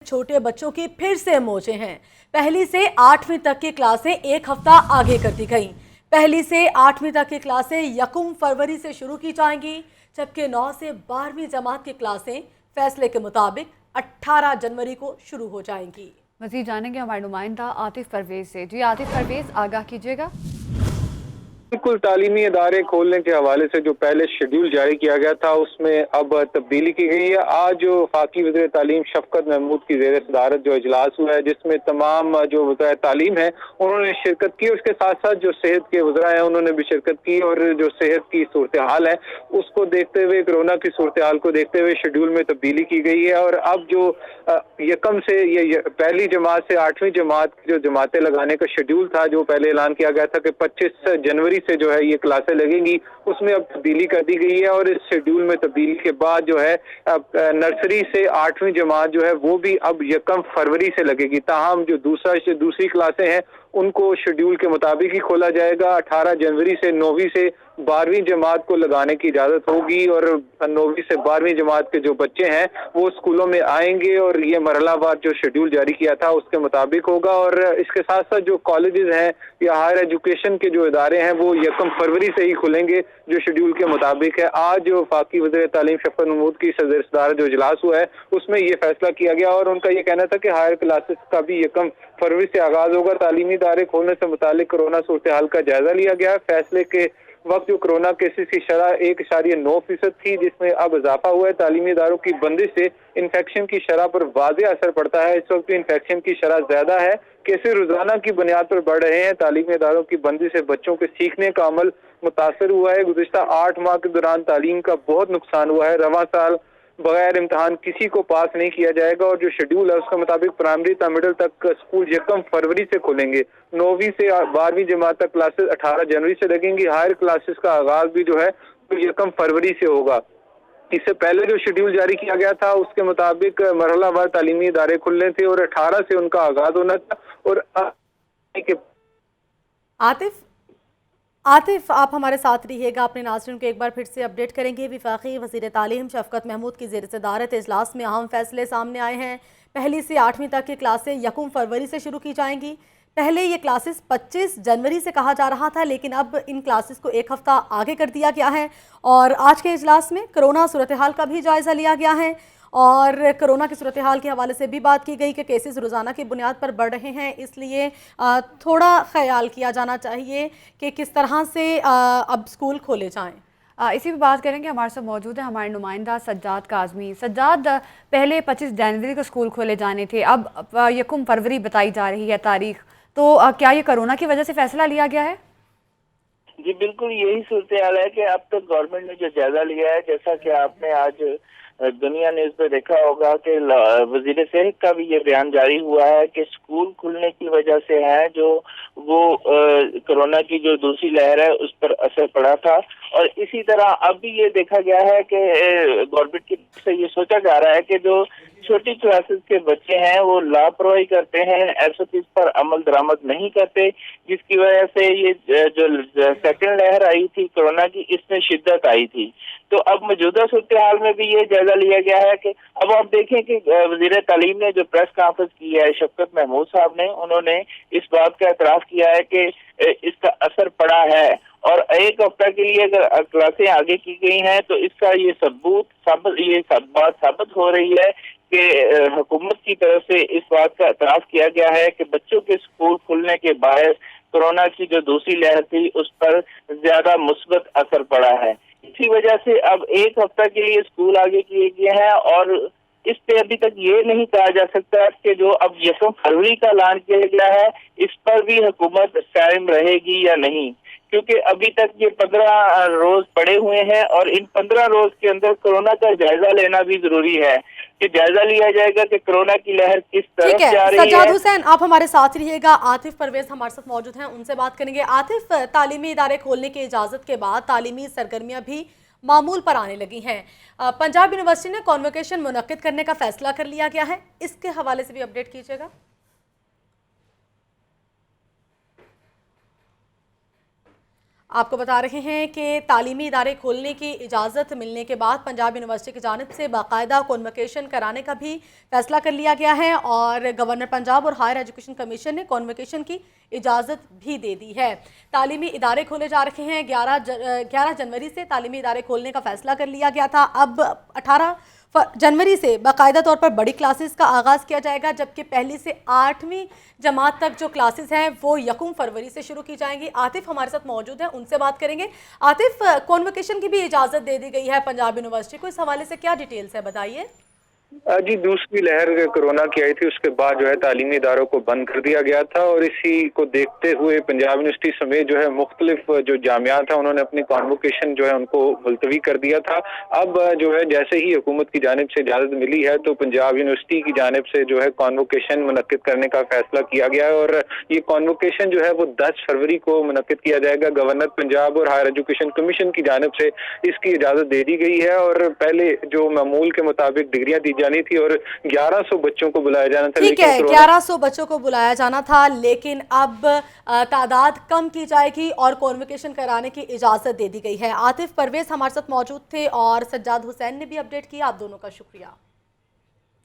छोटे बच्चों की फिर से मौजें हैं। पहली से 8वीं तक की क्लासें एक हफ्ता आगे कर दी गईं। पहली से 8वीं तक की क्लासें 1 फरवरी से शुरू की जाएंगी, जबकि 9 से 12वीं जमात की क्लासें फैसले के मुताबिक 18 जनवरी को शुरू हो जाएंगी। मज़ीद जानेंगे हमारे नुमाइंदा आतिफ परवेज से। जी आतिफ परवेज, आगाह कीजिएगा। बिल्कुल, तालीमी इदारे खोलने के हवाले से जो पहले शेड्यूल जारी किया गया था उसमें अब तब्दीली की गई है। आज जो वफाकी वज़ीर तालीम शफकत महमूद की ज़ेर सदारत जो इजलास हुआ है, जिसमें तमाम जो वज़ाए तालीम है उन्होंने शिरकत की। उसके साथ साथ जो सेहत के वज़रा हैं उन्होंने भी शिरकत की और जो सेहत की सूरत हाल है उसको देखते हुए, कोरोना की सूरत हाल को देखते हुए शेड्यूल में तब्दीली की गई है। और अब जो यकम से ये पहली जमात से 8वीं जमात की जो जमातें लगाने का शेड्यूल था, जो पहले ऐलान किया गया था कि 25 जनवरी से जो है ये क्लासें लगेंगी, उसमें अब तब्दीली कर दी गई है। और इस शेड्यूल में तब्दीली के बाद जो है अब नर्सरी से 8वीं जमात जो है वो भी अब 1 फरवरी से लगेगी। ताहम जो दूसरी क्लासें हैं उनको शेड्यूल के मुताबिक ही खोला जाएगा। 18 जनवरी से 9वीं से 12वीं जमात को लगाने की इजाज़त होगी और 9वीं से 12वीं जमात के जो बच्चे हैं वो स्कूलों में आएंगे और ये मरहलावार जो शेड्यूल जारी किया था उसके मुताबिक होगा। और इसके साथ साथ जो कॉलेजेस हैं या हायर एजुकेशन के जो इदारे हैं वो 1 फरवरी से ही खुलेंगे, जो शेड्यूल के मुताबिक है। आज जो वफाकी वज़ीर तालीम शफकत महमूद की सदर सदारत जो इजलास हुआ है उसमें ये फैसला किया गया और उनका ये कहना था कि हायर क्लासेस का भी 1 फरवरी से आगाज होगा। तालीमी इदारे खोलने से मुतालिक कोरोना सूरत हाल का जायजा लिया गया। फैसले के वक्त जो कोरोना केसेस की शरह 1.9% थी, जिसमें अब इजाफा हुआ है। तालीमी इदारों की बंदिश से इन्फेक्शन की शरह पर वाज़ेह असर पड़ता है। इस वक्त इन्फेक्शन की शरह ज्यादा है, केसेस रोजाना की बुनियाद पर बढ़ रहे हैं। तालीमी इदारों की बंदिश से बच्चों के सीखने का अमल मुतासर हुआ है। गुज़िश्ता 8 माह के दौरान तालीम का बहुत नुकसान हुआ है। रवां साल बगैर इम्तहान किसी को पास नहीं किया जाएगा और जो शेड्यूल है उसके मुताबिक प्राइमरी से मिडिल तक स्कूल 1 फरवरी से खुलेंगे। 9वीं से 12वीं जमात तक क्लासेस 18 जनवरी से लगेंगी। हायर क्लासेस का आगाज भी जो है तो 1 फरवरी से होगा। इससे पहले जो शेड्यूल जारी किया गया था उसके मुताबिक मरहलावार तालीमी इदारे खुलने थे और 18 से उनका आगाज होना था। और आतिफ आप हमारे साथ रहिएगा, अपने नाज़रीन को एक बार फिर से अपडेट करेंगे। वफाकी वज़ीर तालीम शफकत महमूद की ज़ेर सदारत इजलास में अहम फैसले सामने आए हैं। पहली से 8वीं तक की क्लासें 1 फरवरी से शुरू की जाएंगी। पहले ये क्लासेस 25 जनवरी से कहा जा रहा था, लेकिन अब इन क्लासेस को एक हफ्ता आगे कर दिया गया है। और आज के इजलास में कोरोना सूरत हाल का भी जायज़ा लिया गया है और कोरोना की सूरत हाल के हवाले से भी बात की गई कि केसेस रोज़ाना की बुनियाद पर बढ़ रहे हैं, इसलिए थोड़ा ख्याल किया जाना चाहिए कि किस तरह से अब स्कूल खोले जाएं। इसी पे बात करेंगे। हमारे साथ मौजूद है हमारे नुमाइंदा सज्जाद काज़मी। सज्जाद, पहले 25 जनवरी को स्कूल खोले जाने थे, अब 1 फरवरी बताई जा रही है तारीख, तो क्या ये कोरोना की वजह से फैसला लिया गया है? जी बिल्कुल, यही सूरत हाल है कि अब तक गवर्नमेंट ने जो जायजा लिया है, जैसा कि आपने आज दुनिया न्यूज पे देखा होगा कि वजीर सेहत का भी ये बयान जारी हुआ है कि स्कूल खुलने की वजह से है जो वो कोरोना की जो दूसरी लहर है उस पर असर पड़ा था। और इसी तरह अब भी ये देखा गया है कि गवर्नमेंट की तरफ से ये सोचा जा रहा है कि जो छोटी क्लासेस के बच्चे हैं वो लापरवाही करते हैं, एसओपी पर अमल दरामद नहीं करते, जिसकी वजह से ये जो सेकंड लहर आई थी कोरोना की, इसमें शिद्दत आई थी। तो अब मौजूदा सूरत हाल में भी ये जायजा लिया गया है कि अब आप देखें कि वज़ीर तालीम ने जो प्रेस कॉन्फ्रेंस की है शफकत महमूद साहब ने, उन्होंने इस बात का एतराफ़ किया है कि इसका असर पड़ा है और एक हफ्ता के लिए अगर क्लासें आगे की गई हैं तो इसका ये बात साबित हो रही है कि हुकूमत की तरफ से इस बात का एतराफ़ किया गया है कि बच्चों के स्कूल खुलने के बायस कोरोना की जो दूसरी लहर थी उस पर ज्यादा मुस्बत असर पड़ा है। इसी वजह से अब एक हफ्ता के लिए स्कूल आगे किए गए हैं और इस पे अभी तक ये नहीं कहा जा सकता कि जो अब 1 फरवरी का ऐलान किया गया है इस पर भी हुकूमत कायम रहेगी या नहीं, क्योंकि अभी तक ये 15 रोज पड़े हुए हैं और इन 15 रोज के अंदर कोरोना का जायजा लेना भी जरूरी है कि जायजा लिया जाएगा कि कोरोना की लहर किस तरफ जा रही है। सज्जाद हुसैन आप हमारे साथ रहिएगा, आतिफ परवेज हमारे साथ मौजूद हैं, उनसे बात करेंगे। आतिफ, तालीमी इदारे खोलने की इजाज़त के बाद तालीमी सरगर्मियाँ भी मामूल पर आने लगी हैं। पंजाब यूनिवर्सिटी ने कॉन्वोकेशन मुनक्किद करने का फैसला कर लिया गया है, इसके हवाले से भी अपडेट कीजिएगा। आपको बता रहे हैं कि तालीमी इदारे खोलने की इजाज़त मिलने के बाद पंजाब यूनिवर्सिटी की जानिब से बाकायदा कॉन्वोकेशन कराने का भी फैसला कर लिया गया है और गवर्नर पंजाब और हायर एजुकेशन कमीशन ने कॉन्वोकेशन की इजाज़त भी दे दी है। तालीमी इदारे खोले जा रहे हैं। 11 जनवरी से तालीमी इदारे खोलने का फैसला कर लिया गया था। अब 18 जनवरी से बाकायदा तौर पर बड़ी क्लासेस का आगाज़ किया जाएगा, जबकि पहली से 8वीं जमात तक जो क्लासेस हैं वो 1 फरवरी से शुरू की जाएंगी। आतिफ हमारे साथ मौजूद हैं, उनसे बात करेंगे। आतिफ, कॉन्वोकेशन की भी इजाज़त दे दी गई है पंजाब यूनिवर्सिटी को, इस हवाले से क्या डिटेल्स है, बताइए। जी, दूसरी लहर कोरोना की आई थी, उसके बाद जो है तालीमी इदारों को बंद कर दिया गया था और इसी को देखते हुए पंजाब यूनिवर्सिटी समेत जो है मुख्तलिफ जो जामियात हैं उन्होंने अपनी कॉन्वोकेशन जो है उनको मुलतवी कर दिया था। अब जो है जैसे ही हुकूमत की जानिब से इजाज़त मिली है तो पंजाब यूनिवर्सिटी की जानिब से जो है कॉन्वोकेशन मुनक्किद करने का फैसला किया गया है और ये कॉन्वोकेशन जो है वो 10 फरवरी को मुनक्किद किया जाएगा। गवर्नर पंजाब और हायर एजुकेशन कमीशन की जानिब से इसकी इजाज़त दे दी गई है और पहले जो मामूल के मुताबिक डिग्रियाँ दी जानी थी और 1100 बच्चों को बुलाया जाना था। ठीक है, 1100 बच्चों को बुलाया जाना था, लेकिन अब तादाद कम की जाएगी और कॉन्वोकेशन कराने की इजाज़त दे दी गई है। आतिफ, परवेज़ हमारे साथ मौजूद थे और सज्जाद हुसैन ने भी अपडेट किया। आप दोनों का शुक्रिया।